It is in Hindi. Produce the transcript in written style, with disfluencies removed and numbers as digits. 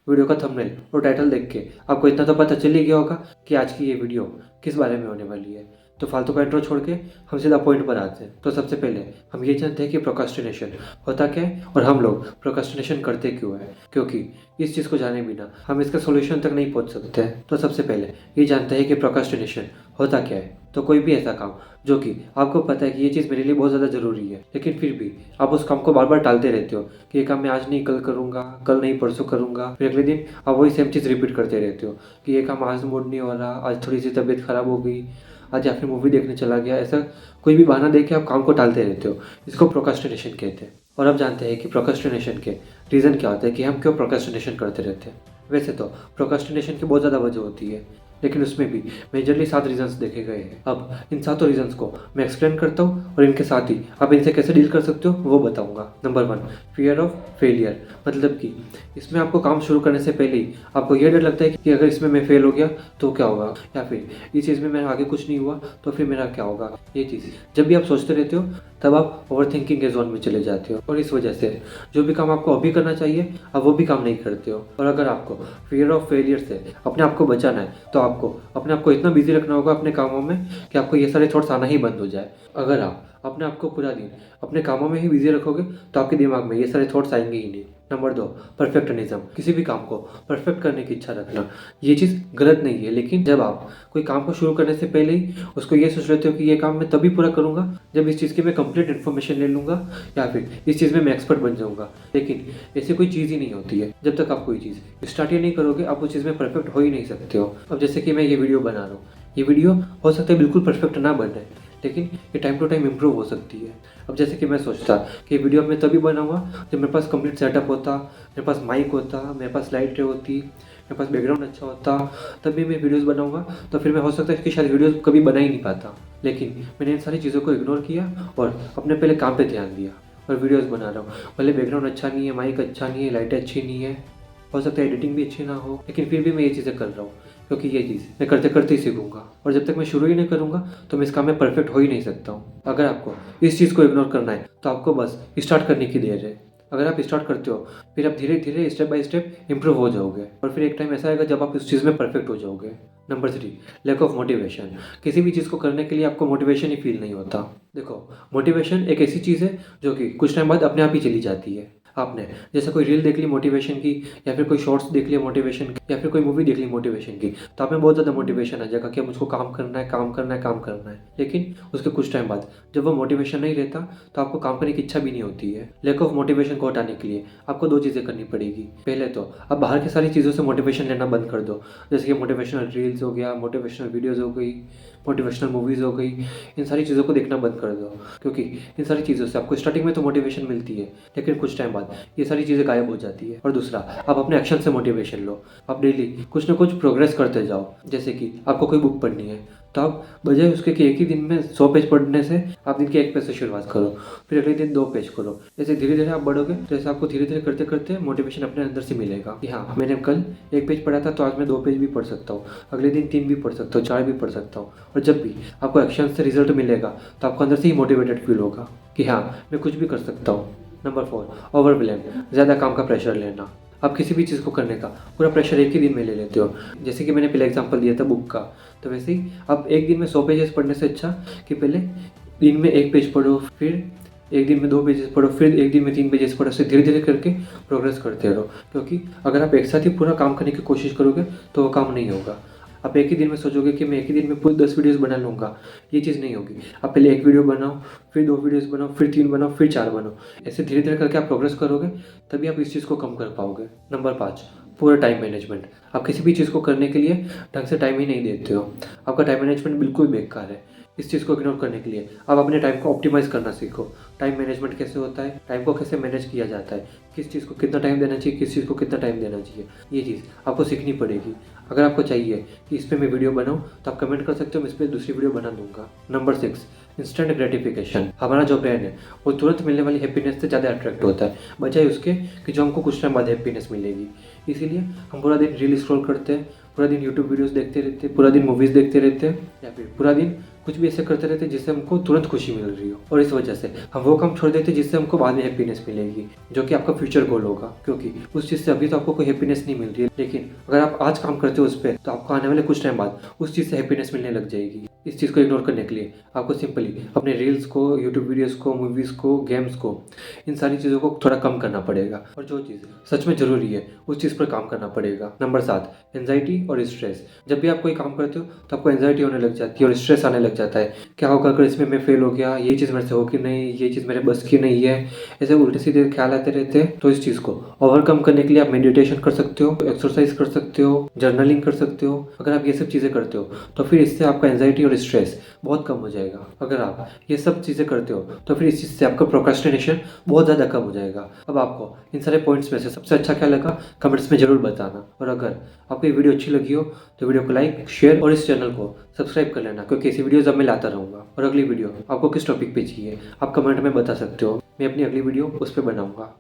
वीडियो का थंबनेल और टाइटल देख के आपको इतना तो पता चल ही गया होगा कि आज की ये वीडियो किस बारे में होने वाली है। तो फालतू का इंट्रो छोड़ के हम सीधा पॉइंट पर आते हैं। तो सबसे पहले हम ये जानते हैं कि प्रोक्रास्टिनेशन होता क्या है और हम लोग प्रोक्रास्टिनेशन करते क्यों है, क्योंकि इस चीज़ को जाने बिना हम इसका सोल्यूशन तक नहीं पहुंच सकते हैं। तो सबसे पहले ये जानते हैं कि प्रोक्रास्टिनेशन होता क्या है। तो कोई भी ऐसा काम जो कि आपको पता है कि ये चीज़ मेरे लिए बहुत ज़्यादा ज़रूरी है, लेकिन फिर भी आप उस काम को बार बार टालते रहते हो कि ये काम मैं आज नहीं कल करूँगा, कल नहीं परसों करूँगा। फिर अगले दिन आप वही सेम चीज़ रिपीट करते रहते हो कि ये काम आज मूड नहीं हो रहा, आज थोड़ी सी तबीयत ख़राब हो गई, आज या फिर मूवी देखने चला गया। ऐसा कोई भी बहाना दे के आप काम को टालते रहते हो। इसको प्रोक्रास्टिनेशन कहते हैं। और अब जानते हैं कि प्रोक्रास्टिनेशन के रीज़न क्या होते हैं, कि हम क्यों प्रोक्रास्टिनेशन करते रहते हैं। वैसे तो प्रोक्रास्टिनेशन की बहुत ज़्यादा वजह होती है, लेकिन उसमें भी मेजरली 7 रीजंस देखे गए हैं। अब इन 7 रीजंस को मैं एक्सप्लेन करता हूँ और इनके साथ ही आप इनसे कैसे डील कर सकते हो वो बताऊंगा। Number 1, fear of failure. मतलब कि इसमें आपको काम शुरू करने से पहले ही आपको ये डर लगता है कि अगर इसमें मैं फेल हो गया तो क्या होगा, या फिर इस चीज़ में मेरा आगे कुछ नहीं हुआ तो फिर मेरा क्या होगा। ये चीज़ जब भी आप सोचते रहते हो तब आप ओवर थिंकिंग के जोन में चले जाते हो, और इस वजह से जो भी काम आपको अभी करना चाहिए आप वो भी काम नहीं करते हो। और अगर आपको फियर ऑफ फेलियर से अपने आप को बचाना है तो आपको अपने आप को इतना बिजी रखना होगा अपने कामों में कि आपको ये सारे थॉट्स आना ही बंद हो जाए। अगर आप अपने आप को पूरा दिन अपने कामों में ही बिजी रखोगे तो आपके दिमाग में ये सारे थॉट्स आएंगे ही नहीं। Number 2, perfectionism. किसी भी काम को परफेक्ट करने की इच्छा रखना, ये चीज़ गलत नहीं है, लेकिन जब आप कोई काम को शुरू करने से पहले ही उसको ये सोच लेते हो कि ये काम मैं तभी पूरा करूँगा जब इस चीज़ की मैं कंप्लीट इन्फॉर्मेशन ले लूँगा या फिर इस चीज़ में मैं एक्सपर्ट बन जाऊँगा। लेकिन ऐसी कोई चीज़ ही नहीं होती है। जब तक आप कोई चीज़ स्टार्ट ही नहीं करोगे आप उस चीज़ में परफेक्ट हो ही नहीं सकते हो। अब जैसे कि मैं ये वीडियो बना रहा हूँ, ये वीडियो हो सकता है बिल्कुल परफेक्ट ना बने, लेकिन ये टाइम टू टाइम इम्प्रूव हो सकती है। अब जैसे कि मैं सोचता कि ये वीडियो मैं तभी बनाऊंगा जब मेरे पास कंप्लीट सेटअप होता, मेरे पास माइक होता, मेरे पास लाइट होती, मेरे पास बैकग्राउंड अच्छा होता, तभी मैं वीडियोस बनाऊंगा। तो फिर मैं हो सकता है कि शायद वीडियोस कभी बना ही नहीं पाता। लेकिन मैंने इन सारी चीज़ों को इग्नोर किया और अपने पहले काम पे ध्यान दिया और वीडियोस बना रहा हूँ। भले बैकग्राउंड अच्छा नहीं है, माइक अच्छा नहीं है, लाइटें अच्छी नहीं है, हो सकता है एडिटिंग भी अच्छी ना हो, लेकिन फिर भी मैं ये चीज़ें कर रहा हूँ क्योंकि ये चीज़ मैं करते करते ही सीखूंगा। और जब तक मैं शुरू ही नहीं करूँगा तो मैं इस काम में परफेक्ट हो ही नहीं सकता हूँ। अगर आपको इस चीज़ को इग्नोर करना है तो आपको बस स्टार्ट करने की देर है। अगर आप स्टार्ट करते हो फिर आप धीरे धीरे स्टेप बाय स्टेप इंप्रूव हो जाओगे और फिर एक टाइम ऐसा आएगा जब आप उस चीज़ में परफेक्ट हो जाओगे। Number 3, lack of motivation. किसी भी चीज़ को करने के लिए आपको मोटिवेशन ही फील नहीं होता। देखो, मोटिवेशन एक ऐसी चीज़ है जो कि कुछ टाइम बाद अपने आप ही चली जाती है। आपने जैसे कोई रील देख ली मोटिवेशन की, या फिर कोई शॉर्ट्स देख लिया मोटिवेशन की, या फिर कोई मूवी देख ली मोटिवेशन की, तो आप में बहुत ज़्यादा मोटिवेशन आ जाएगा कि मुझको काम करना है, काम करना है, काम करना है। लेकिन उसके कुछ टाइम बाद जब वो मोटिवेशन नहीं रहता तो आपको काम करने की इच्छा भी नहीं होती है। लैक ऑफ मोटिवेशन को हटाने के लिए आपको 2 चीज़ें करनी पड़ेगी। पहले तो आप बाहर की सारी चीज़ों से मोटिवेशन लेना बंद कर दो, जैसे कि मोटिवेशनल रील्स हो गया, मोटिवेशनल वीडियोज़ हो गई, मोटिवेशनल मूवीज़ हो गई। इन सारी चीज़ों को देखना बंद कर दो, क्योंकि इन सारी चीज़ों से आपको स्टार्टिंग में तो मोटिवेशन मिलती है, लेकिन कुछ टाइम बाद ये सारी चीज़ें गायब हो जाती है। और दूसरा, आप अपने एक्शन से मोटिवेशन लो। आप डेली कुछ ना कुछ प्रोग्रेस करते जाओ। जैसे कि आपको कोई बुक पढ़नी है तो आप बजाय उसके कि एक ही दिन में 100 पेज पढ़ने से आप दिन के 1 पेज से शुरुआत करो, फिर अगले दिन 2 पेज करो। ऐसे धीरे धीरे आप बढ़ोगे तो ऐसे आपको धीरे धीरे करते करते मोटिवेशन अपने अंदर से मिलेगा कि हाँ, मैंने कल 1 पेज पढ़ा था तो आज मैं 2 पेज भी पढ़ सकता हूँ, अगले दिन 3 भी पढ़ सकता हूँ, 4 भी पढ़ सकता हूँ। और जब भी आपको एक्शन से रिजल्ट मिलेगा तो आपको अंदर से ही मोटिवेटेड फील होगा कि हाँ, मैं कुछ भी कर सकता हूँ। Number 4, overwhelm. ज़्यादा काम का प्रेशर लेना। आप किसी भी चीज़ को करने का पूरा प्रेशर एक ही दिन में ले लेते हो। जैसे कि मैंने पहले एग्जांपल दिया था बुक का, तो वैसे ही आप एक दिन में 100 पेजेस पढ़ने से अच्छा कि पहले दिन में 1 पेज पढ़ो, फिर एक दिन में 2 पेजेस पढ़ो, फिर एक दिन में 3 पेजेस पढ़ो। ऐसे धीरे धीरे करके प्रोग्रेस करते रहो, क्योंकि अगर आप एक साथ ही पूरा काम करने की कोशिश करोगे तो वो काम नहीं होगा। आप एक ही दिन में सोचोगे कि मैं एक ही दिन में पूरी 10 वीडियोस बना लूँगा, ये चीज़ नहीं होगी। आप पहले 1 वीडियो बनाओ, फिर 2 वीडियोस बनाओ, फिर 3 बनाओ, फिर 4 बनाओ। ऐसे धीरे धीरे करके आप प्रोग्रेस करोगे तभी आप इस चीज़ को कम कर पाओगे। नंबर 5, पूरा टाइम मैनेजमेंट। आप किसी भी चीज़ को करने के लिए ढंग से टाइम ही नहीं देते हो। आपका टाइम मैनेजमेंट बिल्कुल बेकार है। इस चीज़ को इग्नोर करने के लिए आप अपने टाइम को ऑप्टिमाइज़ करना सीखो। टाइम मैनेजमेंट कैसे होता है, टाइम को कैसे मैनेज किया जाता है, किस चीज़ को कितना टाइम देना चाहिए, किस चीज़ को कितना टाइम देना चाहिए, ये चीज़ आपको सीखनी पड़ेगी। अगर आपको चाहिए कि इस पर मैं वीडियो बनाऊँ तो आप कमेंट कर सकते हो, मैं इस पर दूसरी वीडियो बना दूंगा। Number 6, instant gratification. हमारा जो ब्रेन है वो तुरंत मिलने वाली हैप्पीनेस से ज़्यादा अट्रैक्ट होता है, बजाय उसके कि जो हमको कुछ टाइम बाद हैप्पीनेस मिलेगी। इसीलिए हम पूरा दिन रील स्क्रॉल करते हैं, पूरा दिन यूट्यूब वीडियोस देखते रहते हैं, पूरा दिन मूवीज़ देखते रहते हैं, या फिर पूरा दिन कुछ भी ऐसे करते रहते हैं जिससे हमको तुरंत खुशी मिल रही हो, और इस वजह से हम वो काम छोड़ देते हैं जिससे हमको बाद में हैप्पीनेस मिलेगी, जो कि आपका फ्यूचर गोल होगा। क्योंकि उस चीज़ से अभी तो आपको कोई हैप्पीनेस नहीं मिल रही है, लेकिन अगर आप आज काम करते हो उस पर, तो आपको आने वाले कुछ टाइम बाद उस चीज़ से हैप्पीनेस मिलने लग जाएगी। इस चीज़ को इग्नोर करने के लिए आपको सिंपली अपने रील्स को, यूट्यूब वीडियोस को, मूवीज़ को, गेम्स को, इन सारी चीज़ों को थोड़ा कम करना पड़ेगा, और जो चीज़ सच में ज़रूरी है उस चीज़ पर काम करना पड़ेगा। नंबर 7, एंजाइटी और स्ट्रेस। जब भी आप कोई काम करते हो तो आपको एंजाइटी होने लग जाती है और स्ट्रेस आने लग जाता है। क्या होगा अगर इसमें मैं फेल हो गया, ये चीज़ मेरे से हो कि नहीं, ये चीज़ मेरे बस की नहीं है, ऐसे उल्टे सीधे ख्याल आते रहते हैं। तो इस चीज़ को ओवरकम करने के लिए आप मेडिटेशन कर सकते हो, एक्सरसाइज कर सकते हो, जर्नलिंग कर सकते हो। अगर आप ये सब चीज़ें करते हो तो फिर इससे आपका एंजाइटी और स्ट्रेस बहुत कम हो जाएगा। अगर आप ये सब चीज़ें करते हो तो फिर इस चीज़ से आपका प्रोक्रेस्टिनेशन बहुत ज़्यादा कम हो जाएगा। अब आपको इन सारे पॉइंट्स में से सबसे अच्छा क्या लगा कमेंट्स में ज़रूर बताना, और अगर आपको ये वीडियो अच्छी लगी हो तो वीडियो को लाइक, शेयर और इस चैनल को सब्सक्राइब कर लेना, क्योंकि ऐसी वीडियोज़ अब मैं लाता रहूँगा। और अगली वीडियो आपको किस टॉपिक पे चाहिए आप कमेंट में बता सकते हो, मैं अपनी अगली वीडियो उस पर बनाऊँगा।